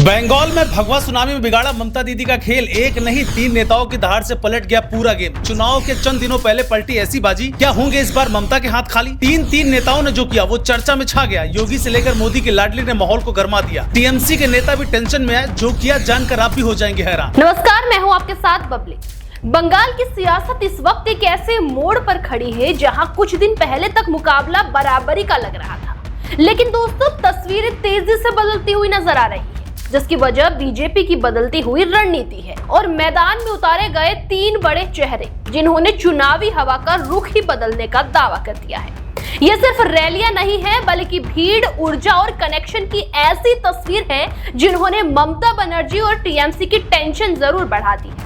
बंगाल में भगवा सुनामी में बिगाड़ा ममता दीदी का खेल। एक नहीं 3 नेताओं की दहाड़ से पलट गया पूरा गेम। चुनाव के चंद दिनों पहले पलटी ऐसी बाजी, क्या होंगे इस बार ममता के हाथ खाली? तीन नेताओं ने जो किया वो चर्चा में छा गया। योगी से लेकर मोदी की लाडली ने माहौल को गर्मा दिया। टीएमसी के नेता भी टेंशन में है, जो किया जानकर आप भी हो जाएंगे हैरान। नमस्कार, मैं हूँ आपके साथ बबली। बंगाल की सियासत इस वक्त एक ऐसे मोड़ पर खड़ी है जहां कुछ दिन पहले तक मुकाबला बराबरी का लग रहा था, लेकिन दोस्तों तस्वीरें तेजी से बदलती हुई नजर आ रही है, जिसकी वजह बीजेपी की बदलती हुई रणनीति है और मैदान में उतारे गए 3 बड़े चेहरे, जिन्होंने चुनावी हवा का रुख ही बदलने का दावा कर दिया है। ये सिर्फ रैलियां नहीं है, बल्कि भीड़, ऊर्जा और कनेक्शन की ऐसी तस्वीर है जिन्होंने ममता बनर्जी और टीएमसी की टेंशन जरूर बढ़ा दी है।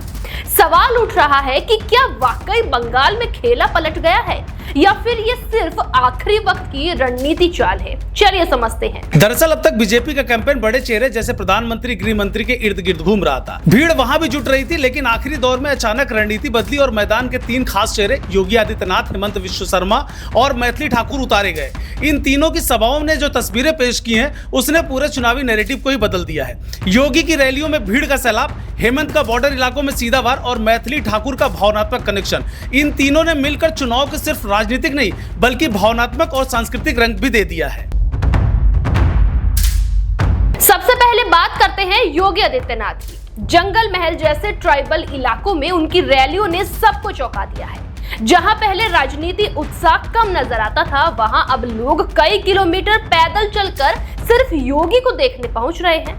सवाल उठ रहा है कि क्या वाकई बंगाल में खेला पलट गया है या फिर ये सिर्फ आखिरी वक्त की रणनीति चाल है? चलिए समझते हैं। दरअसल अब तक बीजेपी का कैंपेन बड़े चेहरे जैसे प्रधानमंत्री, गृह मंत्री के इर्द गिर्द घूम रहा था। भीड़ वहां भी जुट रही थी, लेकिन आखिरी दौर में अचानक रणनीति बदली और मैदान के 3 खास चेहरे योगी आदित्यनाथ, हेमंत विश्व शर्मा और मैथिली ठाकुर उतारे गए। इन तीनों की सभाओं ने जो तस्वीरें पेश की हैं, उसने पूरे चुनावी नैरेटिव को ही बदल दिया है। योगी की रैलियों में भीड़ का सैलाब, हेमंत का बॉर्डर इलाकों में सीधा वार और मैथिली ठाकुर का भावनात्मक कनेक्शन, इन तीनों ने मिलकर चुनाव के सिर्फ राजनीतिक नहीं बल्कि भावनात्मक और सांस्कृतिक रंग भी दे दिया है। सबसे पहले बात करते हैं योगी आदित्यनाथ की। जंगल महल जैसे ट्राइबल इलाकों में उनकी रैलियों ने सबको चौंका दिया है। जहां पहले राजनीति उत्साह कम नजर आता था, वहां अब लोग कई किलोमीटर पैदल चलकर सिर्फ योगी को देखने पहुंच रहे हैं।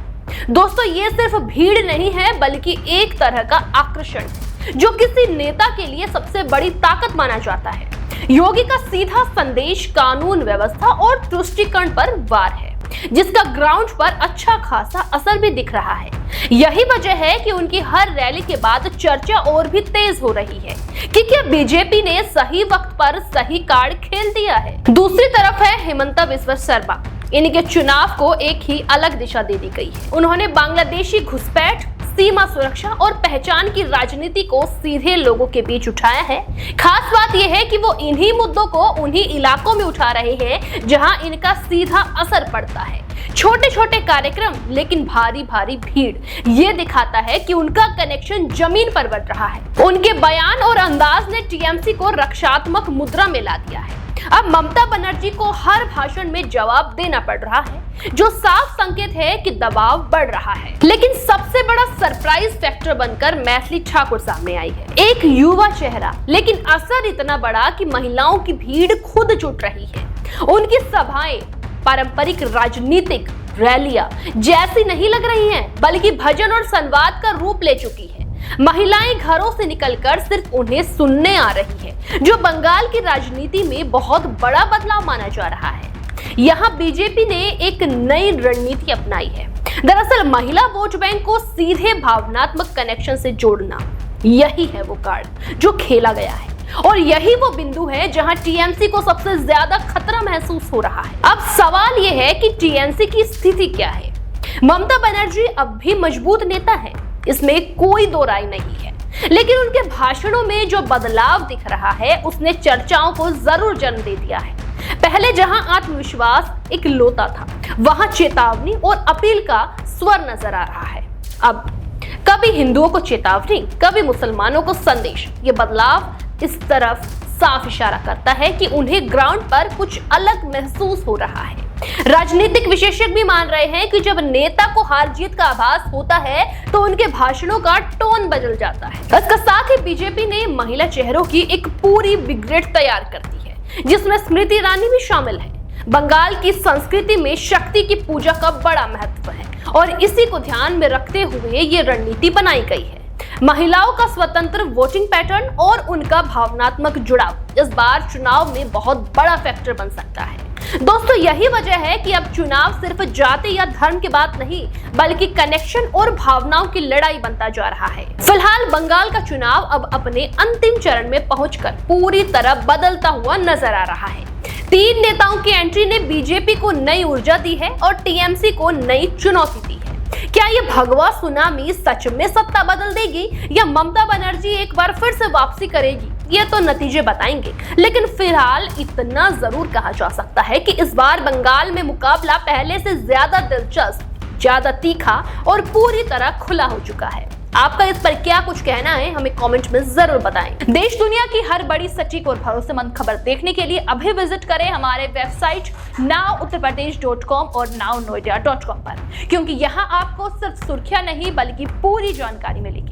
दोस्तों, ये सिर्फ भीड़ नहीं है, बल्कि एक तरह का आकर्षण है जो किसी नेता के लिए सबसे बड़ी ताकत माना जाता है। योगी का सीधा संदेश कानून व्यवस्था और तुष्टीकरण पर वार है, जिसका ग्राउंड पर अच्छा खासा असर भी दिख रहा है। यही वजह है कि उनकी हर रैली के बाद चर्चा और भी तेज हो रही है कि क्या बीजेपी ने सही वक्त पर सही कार्ड खेल दिया है। दूसरी तरफ है हेमंत विश्व शर्मा। इनके चुनाव को एक ही अलग दिशा दे दी गई है। उन्होंने बांग्लादेशी घुसपैठ, सीमा सुरक्षा और पहचान की राजनीति को सीधे लोगों के बीच उठाया है। खास बात यह है कि वो इन्हीं मुद्दों को उन्हीं इलाकों में उठा रहे हैं जहां इनका सीधा असर पड़ता है। छोटे छोटे कार्यक्रम लेकिन भारी भारी भीड़, ये दिखाता है कि उनका कनेक्शन जमीन पर बढ़ रहा है। उनके बयान और अंदाज ने टीएमसी को रक्षात्मक मुद्रा में ला दिया है। अब ममता बनर्जी को हर भाषण में जवाब देना पड़ रहा है, जो साफ संकेत है कि दबाव बढ़ रहा है। लेकिन सबसे बड़ा सरप्राइज फैक्टर बनकर मैथिली ठाकुर सामने आई है। एक युवा चेहरा, लेकिन असर इतना बड़ा कि महिलाओं की भीड़ खुद जुट रही है। उनकी सभाएं पारंपरिक राजनीतिक रैलियां जैसी नहीं लग रही हैं, बल्कि भजन और संवाद का रूप ले चुकी है। महिलाएं घरों से निकलकर सिर्फ उन्हें सुनने आ रही है, जो बंगाल की राजनीति में बहुत बड़ा बदलाव माना जा रहा है। यहाँ बीजेपी ने एक नई रणनीति अपनाई है। दरअसल महिला वोट बैंक को सीधे भावनात्मक कनेक्शन से जोड़ना, यही है वो कार्ड जो खेला गया है और यही वो बिंदु है जहां टीएमसी को सबसे ज्यादा खतरा महसूस हो रहा है। अब सवाल यह है कि टीएमसी की स्थिति क्या है। ममता बनर्जी अब भी मजबूत नेता है, इसमें कोई दो राय नहीं है, लेकिन उनके भाषणों में जो बदलाव दिख रहा है उसने चर्चाओं को जरूर जन्म दे दिया है। पहले जहां आत्मविश्वास एक लोता था, वहां चेतावनी और अपील का स्वर नजर आ रहा है। अब कभी हिंदुओं को चेतावनी, कभी मुसलमानों को संदेश। ये बदलाव इस तरफ साफ इशारा करता है कि उन्हें ग्राउंड पर कुछ अलग महसूस हो रहा है। राजनीतिक विशेषज्ञ भी मान रहे हैं कि जब नेता को हार जीत का आभास होता है तो उनके भाषणों का टोन बदल जाता है। इसके साथ ही बीजेपी ने महिला चेहरों की एक पूरी ब्रिगेड तैयार कर दी है, जिसमें स्मृति ईरानी भी शामिल है। बंगाल की संस्कृति में शक्ति की पूजा का बड़ा महत्व है और इसी को ध्यान में रखते हुए ये रणनीति बनाई गई है। महिलाओं का स्वतंत्र वोटिंग पैटर्न और उनका भावनात्मक जुड़ाव इस बार चुनाव में बहुत बड़ा फैक्टर बन सकता है। दोस्तों, यही वजह है कि अब चुनाव सिर्फ जाति या धर्म की बात नहीं, बल्कि कनेक्शन और भावनाओं की लड़ाई बनता जा रहा है। फिलहाल बंगाल का चुनाव अब अपने अंतिम चरण में पहुंचकर पूरी तरह बदलता हुआ नजर आ रहा है। 3 नेताओं की एंट्री ने बीजेपी को नई ऊर्जा दी है और टीएमसी को नई चुनौती दी है। क्या ये भगवा सुनामी सच में सत्ता बदल देगी या ममता बनर्जी एक बार फिर से वापसी करेगी? ये तो नतीजे बताएंगे, लेकिन फिलहाल इतना जरूर कहा जा सकता है कि इस बार बंगाल में मुकाबला पहले से ज्यादा दिलचस्प, ज्यादा तीखा और पूरी तरह खुला हो चुका है। आपका इस पर क्या कुछ कहना है, हमें कमेंट में जरूर बताएं। देश दुनिया की हर बड़ी सटीक और भरोसेमंद खबर देखने के लिए अभी विजिट करें हमारे वेबसाइट nowuttarpradesh.com और nownoida.com पर, क्योंकि यहाँ आपको सिर्फ सुर्खियां नहीं बल्कि पूरी जानकारी मिलेगी।